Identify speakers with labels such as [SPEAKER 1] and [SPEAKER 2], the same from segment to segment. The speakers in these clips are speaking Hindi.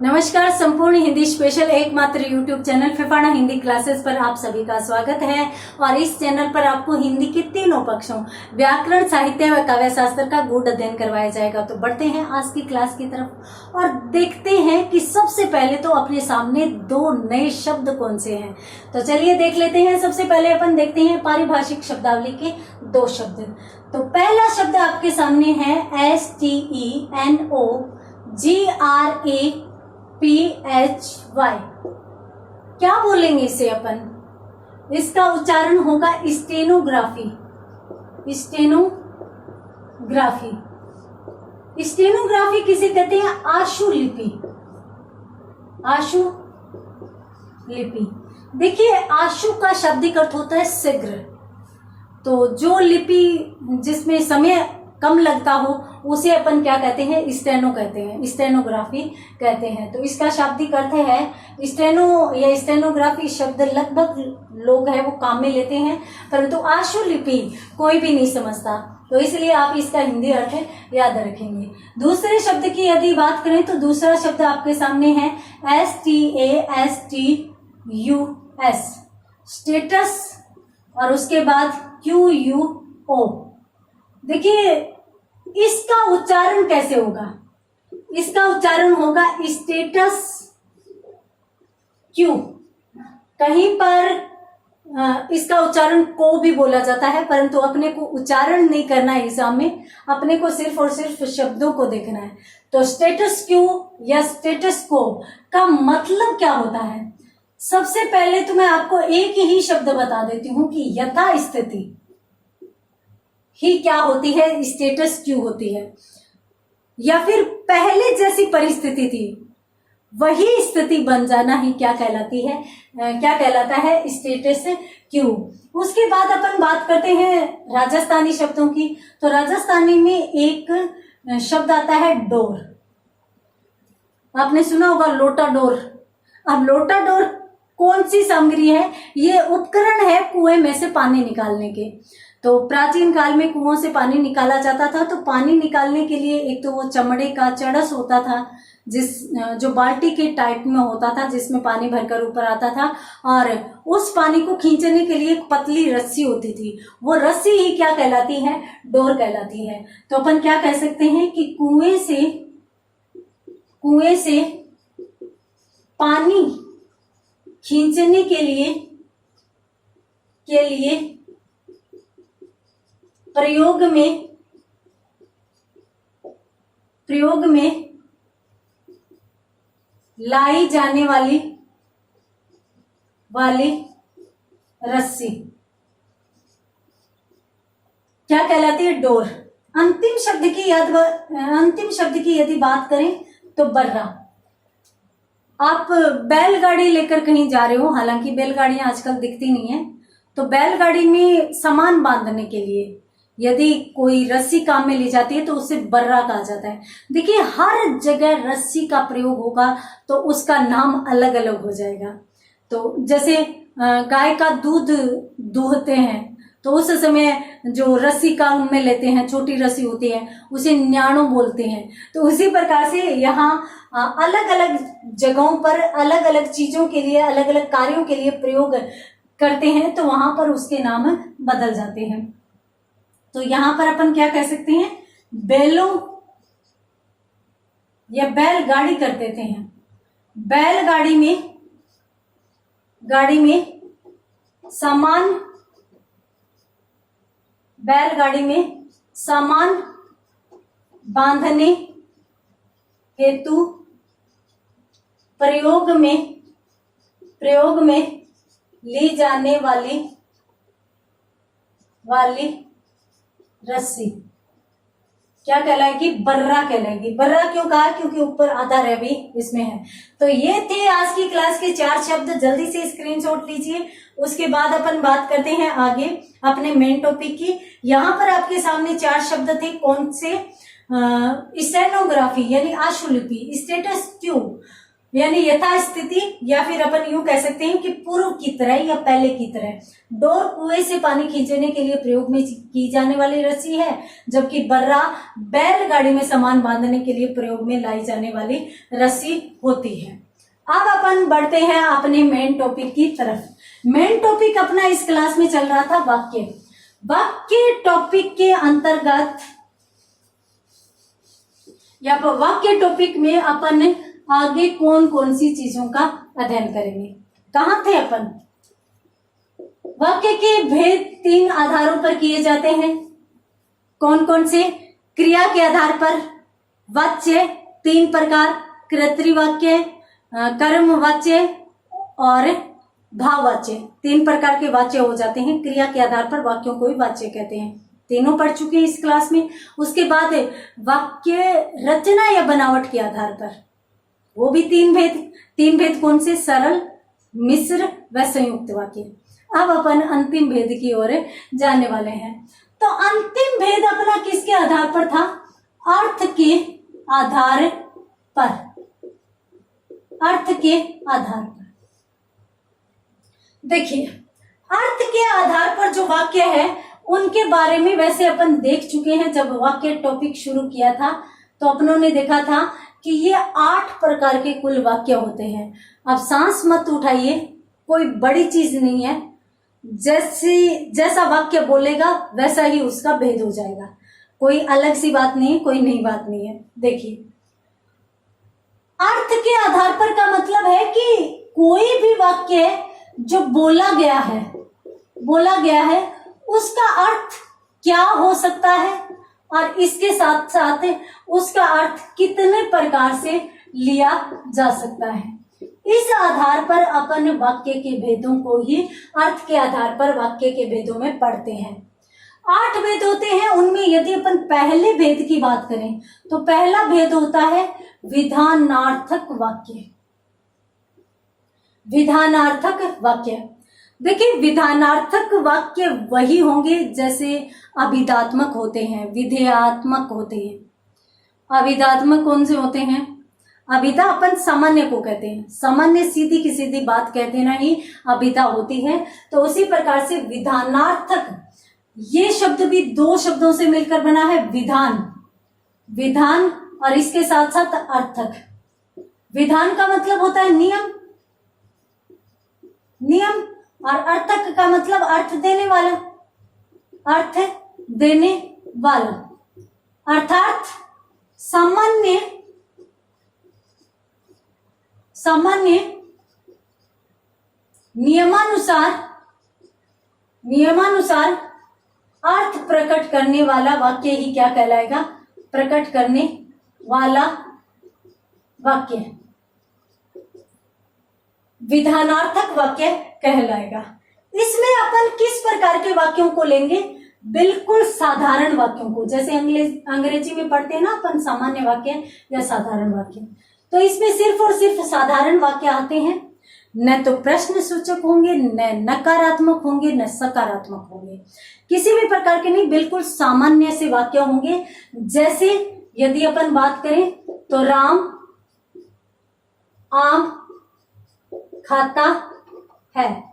[SPEAKER 1] नमस्कार। संपूर्ण हिंदी स्पेशल एकमात्र YouTube channel Phefana Hindi classes पर आप सभी का स्वागत है। और इस चैनल पर आपको हिंदी के तीनों पक्षों व्याकरण, साहित्य व काव्य शास्त्र का गूढ़ अध्ययन करवाया जाएगा। तो बढ़ते हैं आज की क्लास की तरफ और देखते हैं कि सबसे पहले तो अपने सामने दो नए शब्द कौन से हैं। तो चलिए देख लेते हैं। सबसे पहले अपन देखते हैं पारिभाषिक शब्दावली के दो शब्द। तो पहला शब्द आपके सामने है STENOGRAPHY। क्या बोलेंगे इसे अपन? इसका उच्चारण होगा स्टेनोग्राफी। स्टेनोग्राफी स्टेनोग्राफी किसे कहते हैं? आशुलिपि। आशुलिपि देखिए, आशु का शाब्दिक अर्थ होता है शीघ्र। तो जो लिपि जिसमें समय कम लगता हो उसे अपन क्या कहते हैं? स्टेनो कहते हैं, स्टेनोग्राफी कहते हैं। तो इसका शाब्दिक अर्थ है स्टेनो या स्टेनोग्राफी शब्द लगभग लोग हैं वो काम में लेते हैं, परंतु आशुलिपि कोई भी नहीं समझता। तो इसलिए आप इसका हिंदी अर्थ याद रखेंगे। दूसरे शब्द की यदि बात करें तो दूसरा शब्द आपके सामने है STASTUS, स्टेटस, और उसके बाद QUO। देखिए इसका उच्चारण कैसे होगा? इसका उच्चारण होगा स्टेटस क्यू। कहीं पर इसका उच्चारण को भी बोला जाता है, परंतु अपने को उच्चारण नहीं करना है एग्जाम में, अपने को सिर्फ और सिर्फ शब्दों को देखना है। तो स्टेटस क्यू या स्टेटस को का मतलब क्या होता है? सबसे पहले तो मैं आपको एक ही शब्द बता देती हूं कि यथा स्थिति ही क्या होती है? स्टेटस क्यू होती है। या फिर पहले जैसी परिस्थिति थी वही स्थिति बन जाना ही क्या कहलाती है? क्या कहलाता है? Status Q. उसके बाद अपन बात करते हैं राजस्थानी शब्दों की। तो राजस्थानी में एक शब्द आता है डोर। आपने सुना होगा लोटा डोर। अब लोटा डोर कौन सी सामग्री है? ये उपकरण है कुएं में से पानी निकालने के। तो प्राचीन काल में कुओं से पानी निकाला जाता था। तो पानी निकालने के लिए एक तो वो चमड़े का चड़स होता था जो बाल्टी के टाइप में होता था, जिसमें पानी भरकर ऊपर आता था, और उस पानी को खींचने के लिए एक पतली रस्सी होती थी। वो रस्सी ही क्या कहलाती है? डोर कहलाती है। तो अपन क्या कह सकते हैं कि कुएं से पानी खींचने के लिए प्रयोग में लाई जाने वाली रस्सी क्या कहलाती है? डोर। अंतिम शब्द की यदि बात करें तो बर्रा। आप बैलगाड़ी लेकर कहीं जा रहे हो, हालांकि बैलगाड़ियां आजकल दिखती नहीं है, तो बैलगाड़ी में सामान बांधने के लिए यदि कोई रस्सी काम में ली जाती है तो उसे बर्रा कहा जाता है। देखिए हर जगह रस्सी का प्रयोग होगा तो उसका नाम अलग अलग हो जाएगा। तो जैसे गाय का दूध दूहते हैं तो उस समय जो रस्सी काम में लेते हैं, छोटी रस्सी होती है, उसे न्याणो बोलते हैं। तो उसी प्रकार से यहाँ अलग अलग जगहों पर अलग अलग चीजों के लिए, अलग अलग कार्यों के लिए प्रयोग करते हैं, तो वहां पर उसके नाम बदल जाते हैं। तो यहां पर अपन क्या कह सकते हैं? बैलों या बैलगाड़ी कर देते हैं। बैलगाड़ी में सामान बांधने हेतु प्रयोग में ली जाने वाली रस्सी क्या कहलाएगी? बर्रा कहलाएगी। बर्रा क्यों कहा? क्योंकि ऊपर आधा रह भी इसमें है। तो ये थे आज की क्लास के 4 शब्द। जल्दी से स्क्रीनशॉट लीजिए। उसके बाद अपन बात करते हैं आगे अपने मेन टॉपिक की। यहाँ पर आपके सामने 4 शब्द थे। कौन से? स्टेनोग्राफी यानी आशुलिपि, स्टेटस क्यू, यानी यथास्थिति, या फिर अपन यूं कह सकते हैं कि पूर्व की तरह या पहले की तरह। डोर कुएं से पानी खींचने के लिए प्रयोग में की जाने वाली रस्सी है, जबकि बर्रा बैलगाड़ी में सामान बांधने के लिए प्रयोग में लाई जाने वाली रस्सी होती है। अब अपन बढ़ते हैं अपने मेन टॉपिक की तरफ। मेन टॉपिक अपना इस क्लास में चल रहा था वाक्य। वाक्य टॉपिक के अंतर्गत या वाक्य टॉपिक में अपन आगे कौन कौन सी चीजों का अध्ययन करेंगे। कहाँ थे अपन? वाक्य के भेद 3 आधारों पर किए जाते हैं। कौन कौन से? क्रिया के आधार पर, वाच्य 3 प्रकार, कर्तृवाच्य, कर्मवाच्य और भाववाच्य। 3 प्रकार के वाच्य हो जाते हैं। क्रिया के आधार पर वाक्यों को ही वाच्य कहते हैं। तीनों पढ़ चुके हैं इस क्लास में। उसके बाद वाक्य रचना या बनावट के आधार पर, वो भी 3 भेद। 3 भेद कौन से? सरल, मिश्र व संयुक्त वाक्य। अब अपन अंतिम भेद की ओर जाने वाले हैं। तो अंतिम भेद अपना किसके आधार पर था? अर्थ के आधार पर। अर्थ के आधार पर देखिए, अर्थ के आधार पर जो वाक्य है उनके बारे में वैसे अपन देख चुके हैं। जब वाक्य टॉपिक शुरू किया था तो अपनों ने देखा था कि ये 8 प्रकार के कुल वाक्य होते हैं। अब सांस मत उठाइए, कोई बड़ी चीज नहीं है। जैसा वाक्य बोलेगा वैसा ही उसका भेद हो जाएगा। कोई अलग सी बात नहीं है, कोई नई बात नहीं है। देखिए, अर्थ के आधार पर का मतलब है कि कोई भी वाक्य जो बोला गया है उसका अर्थ क्या हो सकता है और इसके साथ साथ उसका अर्थ कितने प्रकार से लिया जा सकता है। इस आधार पर अपन वाक्य के भेदों को ही अर्थ के आधार पर वाक्य के भेदों में पढ़ते हैं। 8 भेद होते हैं। उनमें यदि अपन पहले भेद की बात करें तो पहला भेद होता है विधानार्थक वाक्य। विधानार्थक वाक्य, देखिए, विधानार्थक वाक्य वही होंगे जैसे अभिधात्मक होते हैं, विधेयात्मक होते हैं। अभिधात्मक कौन से होते हैं? अभिधा अपन सामान्य को कहते हैं। सामान्य सीधी की सीधी बात कह देना ही अभिधा होती है। तो उसी प्रकार से विधानार्थक, ये शब्द भी 2 शब्दों से मिलकर बना है। विधान और इसके साथ साथ अर्थक। विधान का मतलब होता है नियम और अर्थक का मतलब अर्थ देने वाला। अर्थात सामान्य नियमानुसार अर्थ प्रकट करने वाला वाक्य ही क्या कहलाएगा? प्रकट करने वाला वाक्य विधानार्थक वाक्य कहलाएगा। इसमें अपन किस प्रकार के वाक्यों को लेंगे? बिल्कुल साधारण वाक्यों को। जैसे अंग्रेजी में पढ़ते हैं ना अपन, सामान्य वाक्य या साधारण वाक्य। तो इसमें सिर्फ और सिर्फ साधारण वाक्य आते हैं। न तो प्रश्न सूचक होंगे, न नकारात्मक होंगे, न सकारात्मक होंगे, किसी भी प्रकार के नहीं। बिल्कुल सामान्य से वाक्य होंगे। जैसे यदि अपन बात करें तो राम आम खाता है,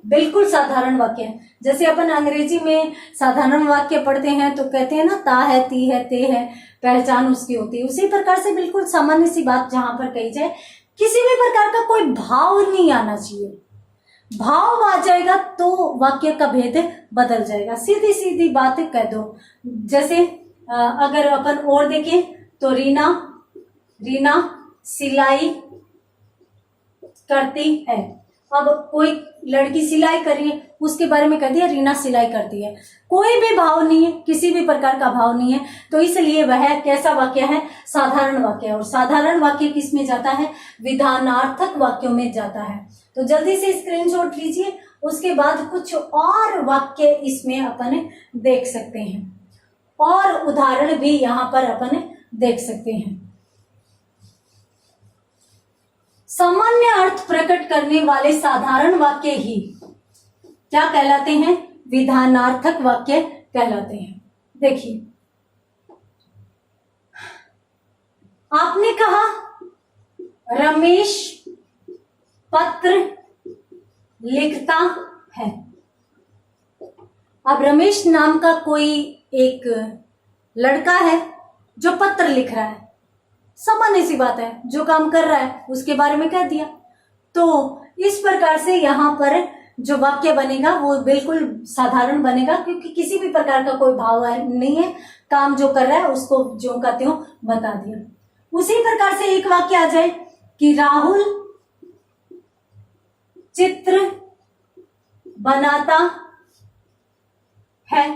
[SPEAKER 1] बिल्कुल साधारण वाक्य है। जैसे अपन अंग्रेजी में साधारण वाक्य पढ़ते हैं तो कहते हैं ना, ता है, ती है, ते है, पहचान उसकी होती है। उसी प्रकार से बिल्कुल सामान्य सी बात जहां पर कही जाए, किसी भी प्रकार का कोई भाव नहीं आना चाहिए। भाव आ जाएगा तो वाक्य का भेद बदल जाएगा। सीधी सीधी बात कह दो। जैसे अगर अपन और देखें तो रीना सिलाई करती है। अब कोई लड़की सिलाई कर रही है, उसके बारे में कह दिया रीना सिलाई करती है। कोई भी भाव नहीं है, किसी भी प्रकार का भाव नहीं है। तो इसलिए वह कैसा वाक्य है? साधारण वाक्य है। और साधारण वाक्य किस में जाता है? विधानार्थक वाक्यों में जाता है। तो जल्दी से स्क्रीनशॉट लीजिए। उसके बाद कुछ और वाक्य इसमें अपन देख सकते हैं और उदाहरण भी यहाँ पर अपन देख सकते हैं। सामान्य अर्थ प्रकट करने वाले साधारण वाक्य ही क्या कहलाते हैं? विधानार्थक वाक्य कहलाते हैं। देखिए, आपने कहा रमेश पत्र लिखता है। अब रमेश नाम का कोई एक लड़का है जो पत्र लिख रहा है, सामान्य सी बात है, जो काम कर रहा है उसके बारे में कह दिया। तो इस प्रकार से यहाँ पर जो वाक्य बनेगा वो बिल्कुल साधारण बनेगा, क्योंकि किसी भी प्रकार का कोई भाव नहीं है, काम जो कर रहा है उसको जो का त्यों बता दिया। उसी प्रकार से एक वाक्य आ जाए कि राहुल चित्र बनाता है।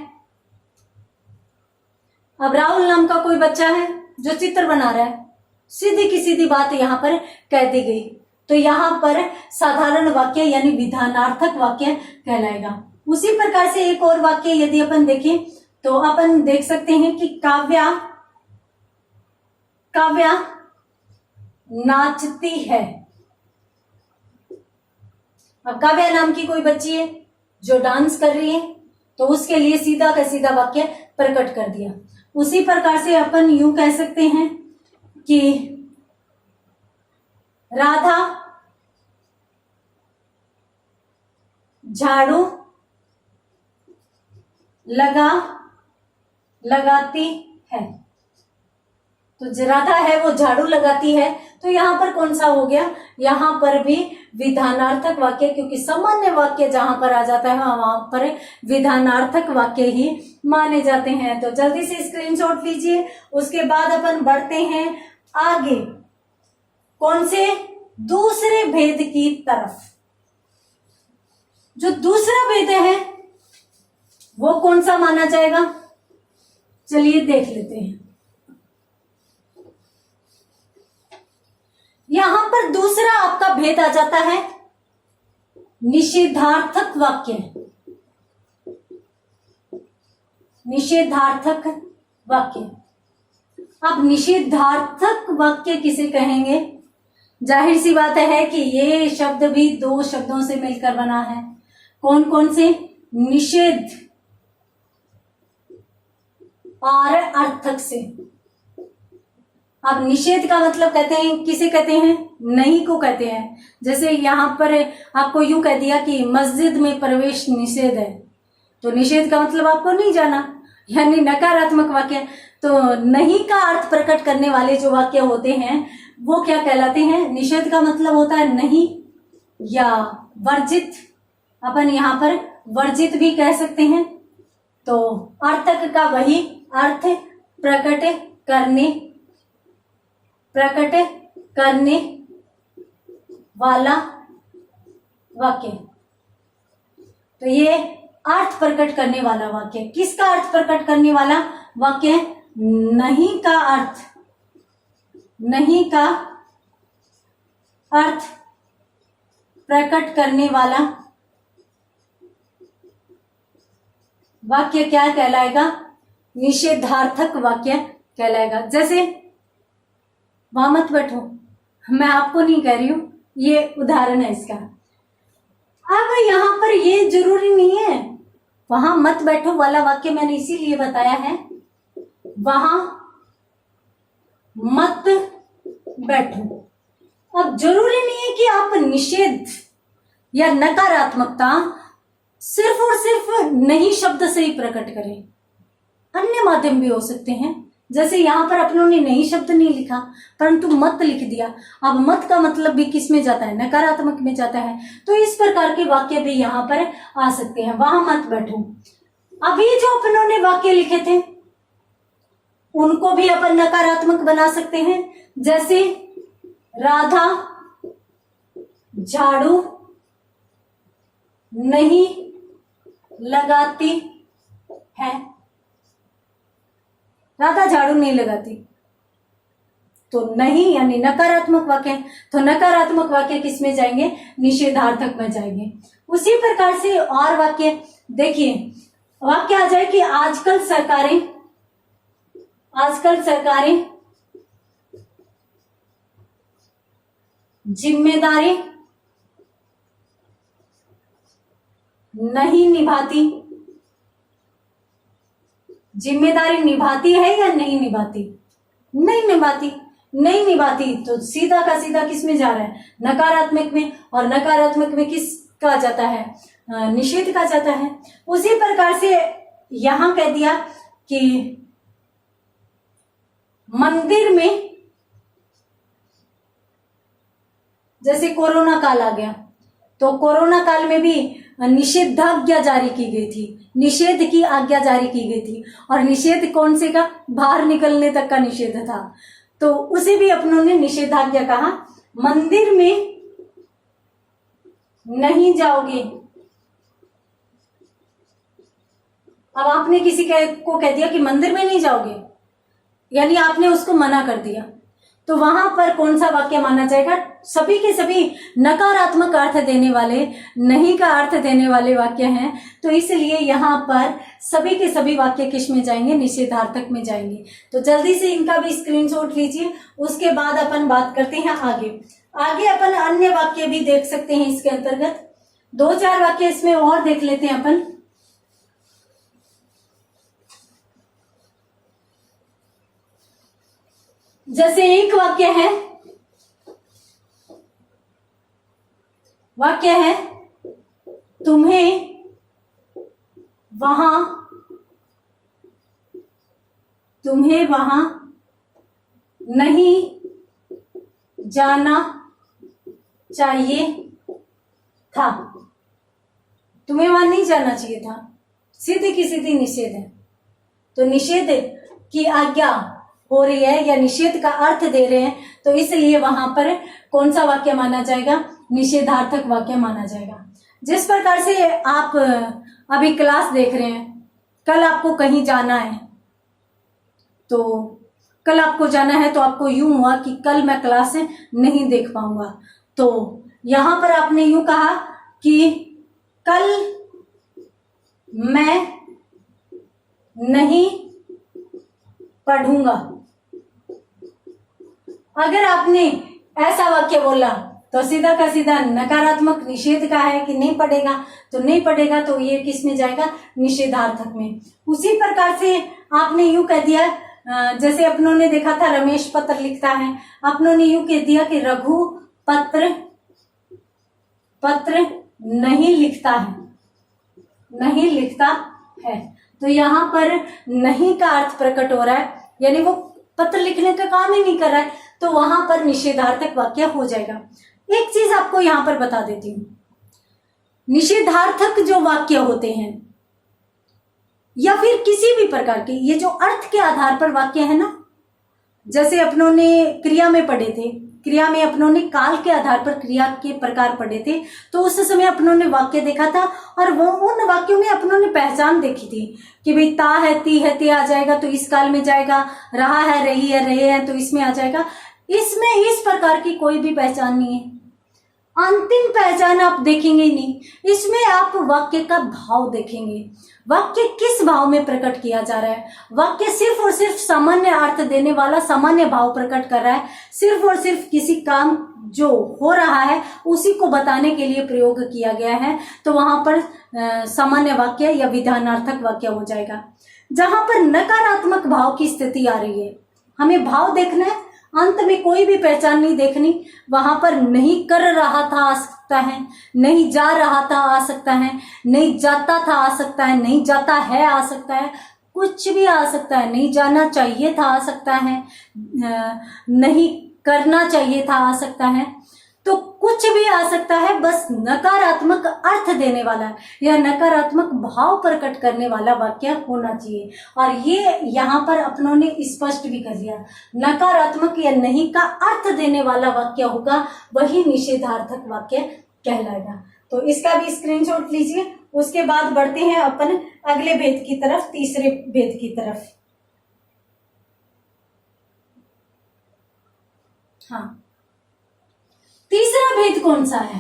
[SPEAKER 1] अब राहुल नाम का कोई बच्चा है जो चित्र बना रहा है, सीधी की सीधी बात यहाँ पर कह दी गई, तो यहाँ पर साधारण वाक्य यानी विधानार्थक वाक्य कहलाएगा। उसी प्रकार से एक और वाक्य यदि अपन देखें तो अपन देख सकते हैं कि काव्या नाचती है। अब काव्या नाम की कोई बच्ची है जो डांस कर रही है, तो उसके लिए सीधा का सीधा वाक्य प्रकट कर दिया। उसी प्रकार से अपन यूं कह सकते हैं कि राधा झाड़ू लगाती है। तो जो राधा है वो झाड़ू लगाती है, तो यहाँ पर कौन सा हो गया, यहाँ पर भी विधानार्थक वाक्य, क्योंकि सामान्य वाक्य जहां पर आ जाता है वहां पर विधानार्थक वाक्य ही माने जाते हैं। तो जल्दी से स्क्रीनशॉट लीजिए। उसके बाद अपन बढ़ते हैं आगे, कौन से, दूसरे भेद की तरफ। जो दूसरा भेद है वो कौन सा माना जाएगा, चलिए देख लेते हैं। यहां पर दूसरा आपका भेद आ जाता है निषेधार्थक वाक्य। निषेधार्थक वाक्य। अब निषेधार्थक वाक्य किसे कहेंगे, जाहिर सी बात है कि ये शब्द भी दो शब्दों से मिलकर बना है। कौन कौन से, निषेध और अर्थक से। अब निषेध का मतलब कहते हैं, किसे कहते हैं, नहीं को कहते हैं। जैसे यहां पर आपको यूं कह दिया कि मस्जिद में प्रवेश निषेध है, तो निषेध का मतलब आपको नहीं जाना, यानी नकारात्मक वाक्य। तो नहीं का अर्थ प्रकट करने वाले जो वाक्य होते हैं वो क्या कहलाते हैं, निषेध का मतलब होता है नहीं या वर्जित। अपन यहाँ पर वर्जित भी कह सकते हैं। तो अर्थक का वही अर्थ प्रकट करने वाला वाक्य। तो ये अर्थ प्रकट करने वाला वाक्य, किसका अर्थ प्रकट करने वाला वाक्य, नहीं का अर्थ प्रकट करने वाला वाक्य क्या कहलाएगा, निषेधार्थक वाक्य कहलाएगा। जैसे वहां मत बैठो, मैं आपको नहीं कह रही हूं, ये उदाहरण है इसका। अब यहां पर ये जरूरी नहीं है, वहां मत बैठो वाला वाक्य मैंने इसीलिए बताया है, वहां मत बैठो। अब जरूरी नहीं है कि आप निषेध या नकारात्मकता सिर्फ और सिर्फ नहीं शब्द से ही प्रकट करें, अन्य माध्यम भी हो सकते हैं। जैसे यहां पर अपनों ने नहीं शब्द नहीं लिखा परंतु मत लिख दिया। अब मत का मतलब भी किस में जाता है, नकारात्मक में जाता है। तो इस प्रकार के वाक्य भी यहां पर आ सकते हैं, वहां मत बैठो। अभी जो अपनों ने वाक्य लिखे थे उनको भी अपन नकारात्मक बना सकते हैं। जैसे राधा झाड़ू नहीं लगाती है, राधा झाड़ू नहीं लगाती, तो नहीं यानी नकारात्मक वाक्य। तो नकारात्मक वाक्य किस में जाएंगे, निषेधार्थक में जाएंगे। उसी प्रकार से और वाक्य देखिए, वाक्य आ जाए कि आजकल सरकारें जिम्मेदारी नहीं निभाती। जिम्मेदारी निभाती है या नहीं निभाती, नहीं निभाती, नहीं निभाती तो सीधा का सीधा किस में जा रहा है, नकारात्मक में, और नकारात्मक में किस का जाता है, निषेध का जाता है। उसी प्रकार से यहां कह दिया कि मंदिर में जैसे कोरोना काल आ गया, तो कोरोना काल में भी निषेधाज्ञा जारी की गई थी, निषेध की आज्ञा जारी की गई थी, और निषेध कौन से का, बाहर निकलने तक का निषेध था, तो उसे भी अपनों ने निषेधाज्ञा कहा। मंदिर में नहीं जाओगे, अब आपने किसी को कह दिया कि मंदिर में नहीं जाओगे, यानी आपने उसको मना कर दिया, तो वहां पर कौन सा वाक्य माना जाएगा, सभी के सभी नकारात्मक अर्थ देने वाले, नहीं का अर्थ देने वाले वाक्य हैं, तो इसलिए यहाँ पर सभी के सभी वाक्य किस में जाएंगे, निषेधार्थक में जाएंगे। तो जल्दी से इनका भी स्क्रीनशॉट लीजिए, उसके बाद अपन बात करते हैं आगे। आगे अपन अन्य वाक्य भी देख सकते हैं इसके अंतर्गत, 2-4 वाक्य इसमें और देख लेते हैं अपन। जैसे एक वाक्य है, तुम्हें वहां नहीं जाना चाहिए था, तुम्हें वहां नहीं जाना चाहिए था, सीधी की सीधी निषेध है। तो निषेध की आज्ञा हो रही है या निषेध का अर्थ दे रहे हैं, तो इसलिए वहां पर कौन सा वाक्य माना जाएगा, निषेधार्थक वाक्य माना जाएगा। जिस प्रकार से आप अभी क्लास देख रहे हैं, कल आपको कहीं जाना है, तो कल आपको जाना है तो आपको यूं हुआ कि कल मैं क्लास नहीं देख पाऊंगा, तो यहां पर आपने यूं कहा कि कल मैं नहीं पढ़ूंगा। अगर आपने ऐसा वाक्य बोला तो सीधा का सीधा नकारात्मक निषेध का है कि नहीं पढ़ेगा, तो नहीं पढ़ेगा, तो ये किस में जाएगा, निषेधार्थक में। उसी प्रकार से आपने यूं कह दिया, जैसे अपनों ने देखा था रमेश पत्र लिखता है, अपनों ने यूं कह दिया कि रघु पत्र नहीं लिखता है, तो यहाँ पर नहीं का अर्थ प्रकट हो रहा है, यानी वो पत्र लिखने का काम ही नहीं कर रहा है, तो वहां पर निषेधार्थक वाक्य हो जाएगा। एक चीज आपको यहां पर बता देती हूं, निषेधार्थक जो वाक्य होते हैं या फिर किसी भी प्रकार के, ये जो अर्थ के आधार पर वाक्य है ना, जैसे अपनों ने क्रिया में पढ़े थे, क्रिया में अपनों ने काल के आधार पर क्रिया के प्रकार पढ़े थे, तो उस समय अपनों ने वाक्य देखा था, और वो उन वाक्यों में अपनों ने पहचान देखी थी कि भाई ता है, ती है, ते आ जाएगा तो इस काल में जाएगा, रहा है, रही है, रहे हैं तो इसमें आ जाएगा। इसमें इस प्रकार की कोई भी पहचान नहीं है, अंतिम पहचान आप देखेंगे ही नहीं, इसमें आप वाक्य का भाव देखेंगे, वाक्य किस भाव में प्रकट किया जा रहा है। वाक्य सिर्फ और सिर्फ सामान्य अर्थ देने वाला सामान्य भाव प्रकट कर रहा है, सिर्फ और सिर्फ किसी काम जो हो रहा है उसी को बताने के लिए प्रयोग किया गया है, तो वहां पर सामान्य वाक्य या विधानार्थक वाक्य हो जाएगा। जहां पर नकारात्मक भाव की स्थिति आ रही है, हमें भाव देखना है, अंत में कोई भी पहचान नहीं देखनी। वहां पर नहीं कर रहा था आ सकता है, नहीं जा रहा था आ सकता है, नहीं जाता था आ सकता है, नहीं जाता है आ सकता है, कुछ भी आ सकता है, नहीं जाना चाहिए था आ सकता है, नहीं करना चाहिए था आ सकता है, तो कुछ भी आ सकता है, बस नकारात्मक अर्थ देने वाला या नकारात्मक भाव प्रकट करने वाला वाक्य होना चाहिए। और ये यहाँ पर अपनों ने स्पष्ट भी कर दिया, नकारात्मक या नहीं का अर्थ देने वाला वाक्य होगा, वही निषेधार्थक वाक्य कहलाएगा। तो इसका भी स्क्रीनशॉट लीजिए, उसके बाद बढ़ते हैं अपन अगले भेद की तरफ, तीसरे भेद की तरफ। हाँ, तीसरा भेद कौन सा है?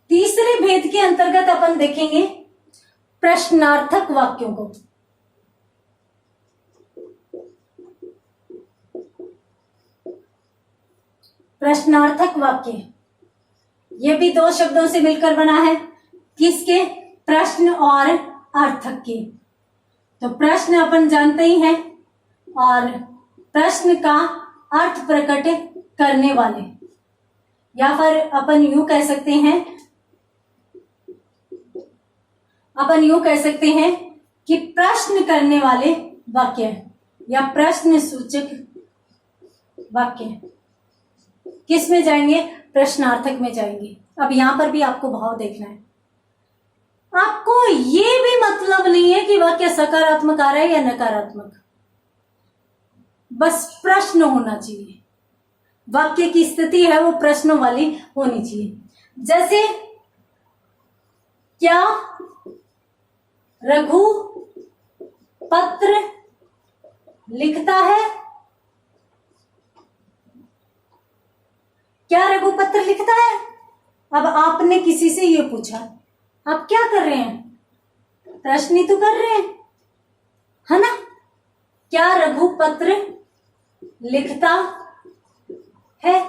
[SPEAKER 1] तीसरे भेद के अंतर्गत अपन देखेंगे प्रश्नार्थक वाक्यों को। प्रश्नार्थक वाक्य, ये भी दो शब्दों से मिलकर बना है, किसके? प्रश्न और अर्थक के। तो प्रश्न अपन जानते ही हैं, और प्रश्न का अर्थ प्रकट करने वाले, या फिर अपन यूं कह सकते हैं कि प्रश्न करने वाले वाक्य या प्रश्न सूचक वाक्य किस में जाएंगे? प्रश्नार्थक में जाएंगे। अब यहां पर भी आपको भाव देखना है। आपको ये भी मतलब नहीं है कि वाक्य सकारात्मक आ रहा है या नकारात्मक, बस प्रश्न होना चाहिए। वाक्य की स्थिति है वो प्रश्नों वाली होनी चाहिए। जैसे, क्या रघु पत्र लिखता है? क्या रघु पत्र लिखता है? अब आपने किसी से ये पूछा, आप क्या कर रहे हैं? प्रश्न ही तो कर रहे हैं, है ना? क्या रघु पत्र लिखता है?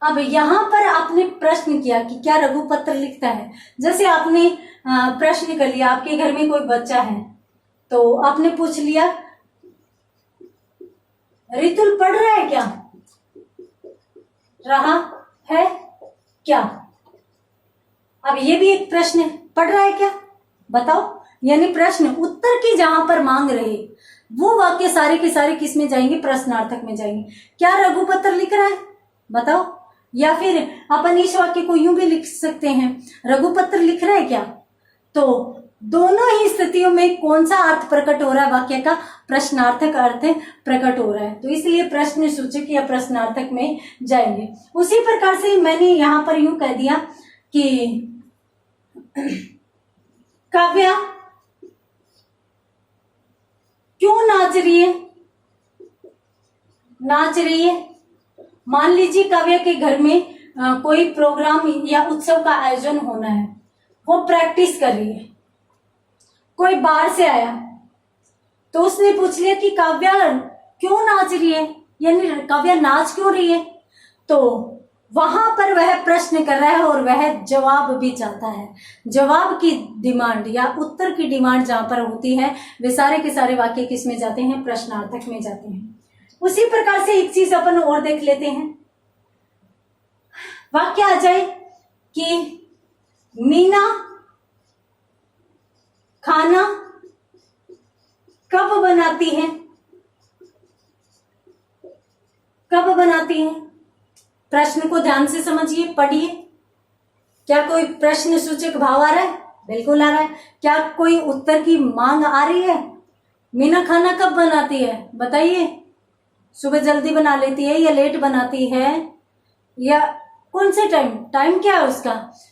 [SPEAKER 1] अब यहां पर आपने प्रश्न किया कि क्या रघु पत्र लिखता है। जैसे आपने प्रश्न कर लिया, आपके घर में कोई बच्चा है तो आपने पूछ लिया, रितुल पढ़ रहा है क्या? रहा है क्या? अब ये भी एक प्रश्न है, पढ़ रहा है क्या? बताओ। यानी प्रश्न उत्तर की जहां पर मांग रहे वो वाक्य सारे के सारे किस में जाएंगे? प्रश्नार्थक में जाएंगे। क्या रघु पत्र लिख रहा है? बताओ। या फिर अपन इस वाक्य को यूं भी लिख सकते हैं, रघु पत्र लिख रहा है क्या? तो दोनों ही स्थितियों में कौन सा अर्थ प्रकट हो रहा है? वाक्य का प्रश्नार्थक अर्थ प्रकट हो रहा है, तो इसलिए प्रश्न सूचक या प्रश्नार्थक में जाएंगे। उसी प्रकार से मैंने यहां पर यूं कह दिया कि काव्या क्यों नाच रही है? नाच रही है। मान लीजिए काव्या के घर में कोई प्रोग्राम या उत्सव का आयोजन होना है, वो प्रैक्टिस कर रही है। कोई बाहर से आया तो उसने पूछ लिया कि काव्या क्यों नाच रही है, यानी काव्या नाच क्यों रही है? तो वहां पर वह प्रश्न कर रहा है और वह जवाब भी चाहता है। जवाब की डिमांड या उत्तर की डिमांड जहां पर होती है वे सारे के सारे वाक्य किस में जाते हैं? प्रश्नार्थक में जाते हैं। उसी प्रकार से एक चीज अपन और देख लेते हैं। वाक्य आ जाए कि मीना खाना कब बनाती है? कब बनाती है? प्रश्न को ध्यान से समझिए, पढ़िए। क्या कोई प्रश्न सूचक भाव आ रहा है? बिल्कुल आ रहा है। क्या कोई उत्तर की मांग आ रही है? मीना खाना कब बनाती है? बताइए। सुबह जल्दी बना लेती है या लेट बनाती है, या कौन से टाइम क्या है उसका?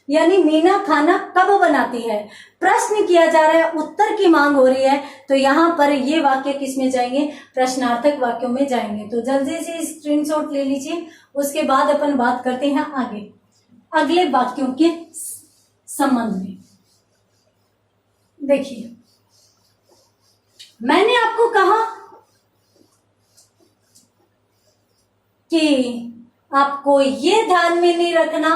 [SPEAKER 1] यानी मीना खाना कब बनाती है। प्रश्न किया जा रहा है, उत्तर की मांग हो रही है, तो यहां पर ये वाक्य किस में जाएंगे? प्रश्नार्थक वाक्यों में जाएंगे। तो जल्दी से स्क्रीनशॉट ले लीजिए, उसके बाद अपन बात करते हैं आगे अगले वाक्यों के संबंध में। देखिए, मैंने आपको कहा कि आपको ये ध्यान में नहीं रखना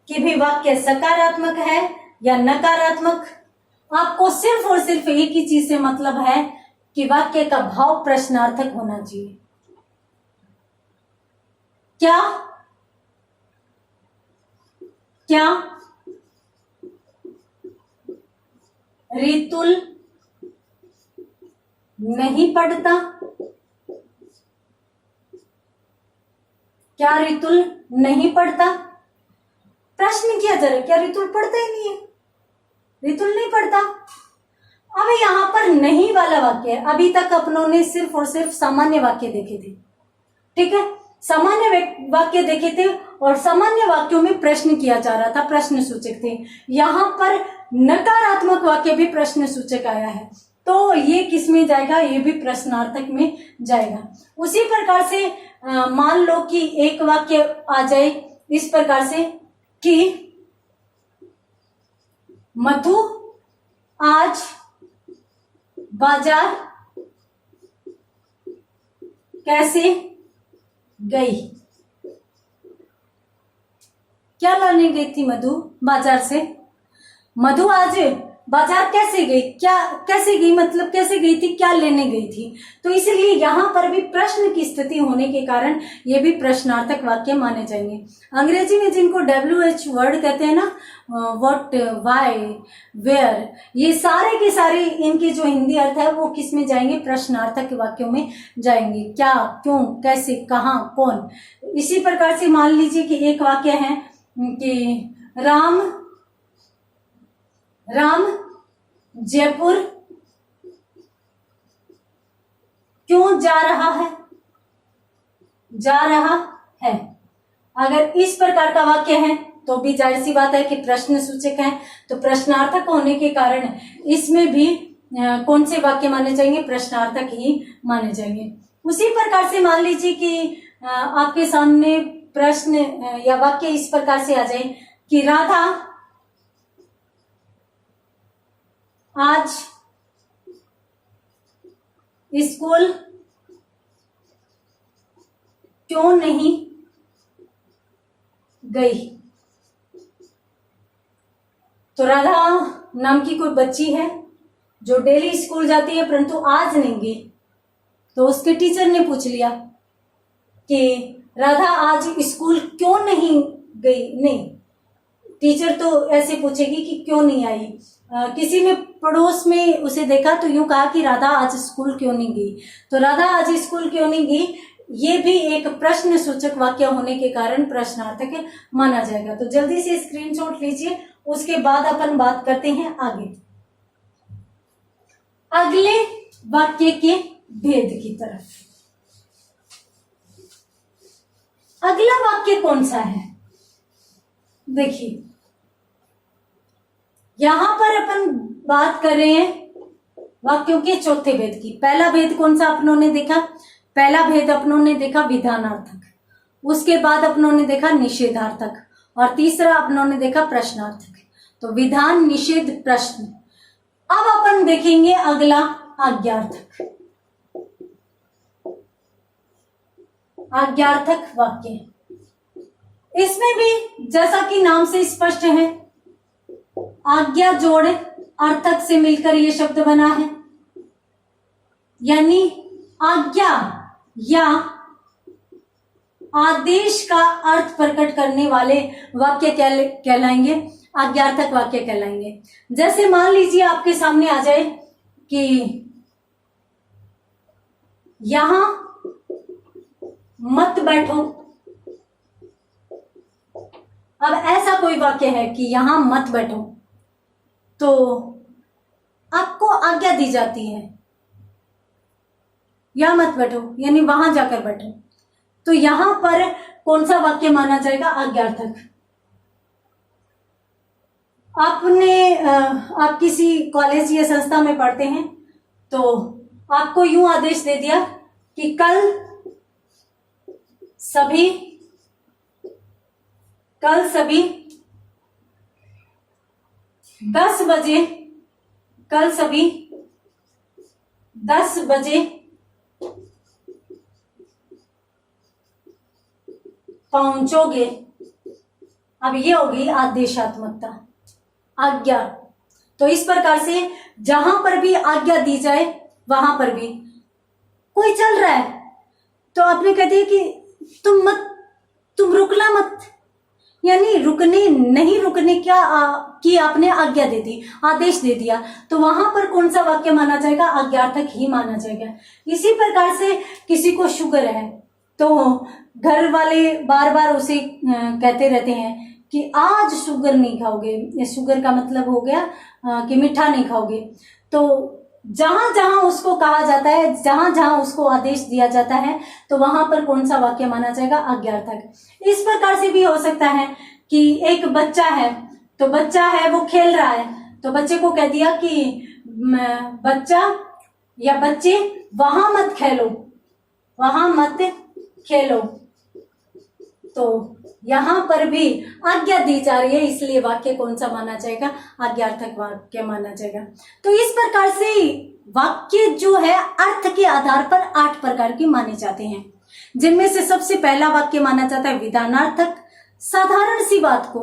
[SPEAKER 1] कि भी वाक्य सकारात्मक है या नकारात्मक। आपको सिर्फ और सिर्फ एक ही चीज से मतलब है कि वाक्य का भाव प्रश्नार्थक होना चाहिए। क्या क्या रितुल नहीं पढ़ता? क्या रितुल नहीं पढ़ता? प्रश्न किया जा रहा है, क्या रितुल पढ़ता ही नहीं है? रितुल नहीं पढ़ता। अब यहां पर नहीं वाला वाक्य है। अभी तक अपनों ने सिर्फ और सिर्फ सामान्य वाक्य देखे थे, ठीक है? सामान्य वाक्य देखे थे और सामान्य वाक्यों में प्रश्न किया जा रहा था, प्रश्न सूचक थे। यहां पर नकारात्मक वाक्य भी प्रश्न सूचक आया है, तो ये किस में जाएगा? ये भी प्रश्नार्थक में जाएगा। उसी प्रकार से मान लो कि एक वाक्य आ जाए इस प्रकार से कि मधु आज बाजार कैसे गई? क्या लाने गई थी मधु बाजार से? मधु आज बाजार कैसे गई, क्या कैसे गई, मतलब कैसे गई थी, क्या लेने गई थी। तो इसलिए यहाँ पर भी प्रश्न की स्थिति होने के कारण ये भी प्रश्नार्थक वाक्य माने जाएंगे। अंग्रेजी में जिनको WH वर्ड कहते हैं ना, व्हाट, व्हाई, वेयर, ये सारे के सारे इनके जो हिंदी अर्थ है वो किस में जाएंगे, प्रश्नार्थक वाक्यों में जाएंगे। क्या, क्यों, कैसे, कहाँ, कौन। इसी प्रकार से मान लीजिए कि एक वाक्य है कि राम जयपुर क्यों जा रहा है, जा रहा है। अगर इस प्रकार का वाक्य है तो भी जाहिर सी बात है कि प्रश्न सूचक है, तो प्रश्नार्थक होने के कारण इसमें भी कौन से वाक्य माने जाएंगे, प्रश्नार्थक ही माने जाएंगे। उसी प्रकार से मान लीजिए कि आपके सामने प्रश्न या वाक्य इस प्रकार से आ जाए कि राधा आज स्कूल क्यों नहीं गई। तो राधा नाम की कोई बच्ची है जो डेली स्कूल जाती है परंतु आज नहीं गई। तो उसके टीचर ने पूछ लिया कि राधा आज स्कूल क्यों नहीं गई। नहीं, टीचर तो ऐसे पूछेगी कि क्यों नहीं आई। किसी ने पड़ोस में उसे देखा तो यूं कहा कि राधा आज स्कूल क्यों नहीं गई। तो राधा आज स्कूल क्यों नहीं गई, ये भी एक प्रश्न सूचक वाक्य होने के कारण प्रश्नार्थक माना जाएगा। तो जल्दी से स्क्रीनशॉट लीजिए, उसके बाद अपन बात करते हैं आगे अगले वाक्य के भेद की तरफ। अगला वाक्य कौन सा है, देखिए यहां पर अपन बात कर रहे हैं वाक्यों के चौथे भेद की। पहला भेद कौन सा अपनों ने देखा, पहला भेद अपनों ने देखा विधानार्थक, उसके बाद अपनों ने देखा निषेधार्थक, और तीसरा अपनों ने देखा प्रश्नार्थक। तो विधान, निषेध, प्रश्न। अब अपन देखेंगे अगला आज्ञार्थक। आज्ञार्थक वाक्य, इसमें भी जैसा कि नाम से स्पष्ट है, आज्ञा जोड़ अर्थक से मिलकर ये शब्द बना है, यानी आज्ञा या आदेश का अर्थ प्रकट करने वाले वाक्य कहलाएंगे, आज्ञार्थक वाक्य कहलाएंगे। जैसे मान लीजिए आपके सामने आ जाए कि यहां मत बैठो। अब ऐसा कोई वाक्य है कि यहां मत बैठो, तो आपको आज्ञा दी जाती है यहां मत बैठो, यानी वहां जाकर बैठो। तो यहां पर कौन सा वाक्य माना जाएगा, आज्ञार्थक। आप किसी कॉलेज या संस्था में पढ़ते हैं, तो आपको यूं आदेश दे दिया कि कल सभी 10 बजे, कल सभी 10 बजे पहुंचोगे। अब ये होगी आदेशात्मकता, आज्ञा। तो इस प्रकार से जहां पर भी आज्ञा दी जाए वहां पर भी कोई चल रहा है तो आपने कह दिया कि तुम रुकना मत, यानी नहीं रुकने की आपने आज्ञा दे दी, आदेश दे दिया। तो वहां पर कौन सा वाक्य माना जाएगा, आज्ञार्थक ही माना जाएगा। इसी प्रकार से किसी को शुगर है तो घर वाले बार बार उसे कहते रहते हैं कि आज शुगर नहीं खाओगे। शुगर का मतलब हो गया कि मीठा नहीं खाओगे। तो जहां जहां उसको कहा जाता है, जहां जहां उसको आदेश दिया जाता है, तो वहां पर कौन सा वाक्य माना जाएगा, आज्ञार्थक। इस प्रकार से भी हो सकता है कि एक बच्चा है, तो बच्चा है वो खेल रहा है, तो बच्चे को कह दिया कि बच्चा या बच्चे वहां मत खेलो, वहां मत खेलो। तो यहां पर भी आज्ञा दी जा रही है, इसलिए वाक्य कौन सा माना जाएगा, आज्ञार्थक वाक्य माना जाएगा। तो इस प्रकार से वाक्य जो है अर्थ के आधार पर 8 प्रकार के माने जाते हैं, जिनमें से सबसे पहला वाक्य माना जाता है विधानार्थक। साधारण सी बात को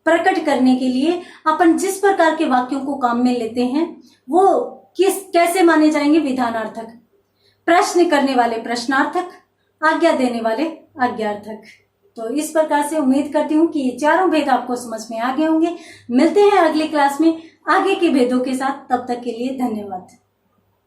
[SPEAKER 1] प्रकट करने के लिए अपन जिस प्रकार के वाक्यों को काम में लेते हैं वो कैसे माने जाएंगे? विधानार्थक। प्रश्न करने वाले प्रश्नार्थक, आज्ञा देने वाले आज्ञार्थक। तो इस प्रकार से उम्मीद करती हूँ कि ये चारों भेद आपको समझ में आ गए होंगे। मिलते हैं अगली क्लास में आगे के भेदों के साथ। तब तक के लिए धन्यवाद।